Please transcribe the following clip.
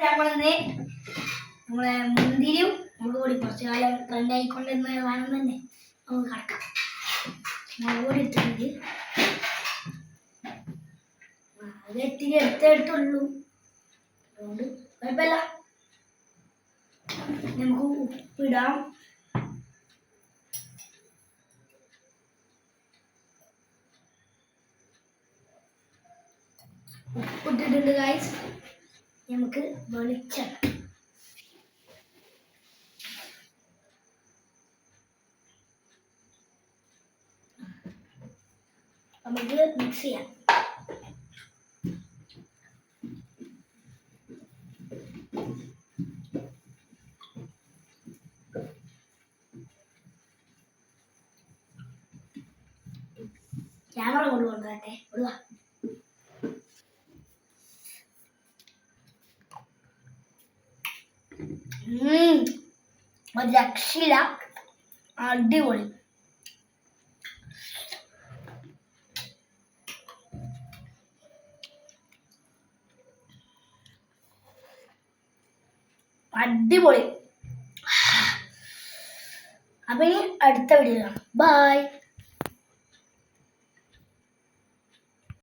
നമ്മളെ മുന്തിരിയും മുളക് പൊടി കുറച്ച് കാലം ട്രെൻഡ് ആയിക്കൊണ്ടിരുന്ന വേണം തന്നെ നമുക്ക് കടക്കാം. മുളക് പൊടി ഇട്ടിട്ടുണ്ട്, അത് എത്തിരി എടുത്തിട്ടുള്ളൂ, അതുകൊണ്ട് കുഴപ്പമില്ല. നമുക്ക് ഉപ്പിടാം. ഉപ്പിട്ടിട്ടുണ്ട് ഗൈസ്. നമുക്ക് വെളിച്ചെണ്ണ, നമുക്ക് മിക്സ് ചെയ്യാം. ക്യാമറ കൊണ്ടുകൊണ്ടേ വിടുക. ഒരു രക്ഷയില്ല, അടിപൊളി. അടിപൊളി. അപ്പൊ ഇനി അടുത്ത വീഡിയോ കാണാം. ബൈ.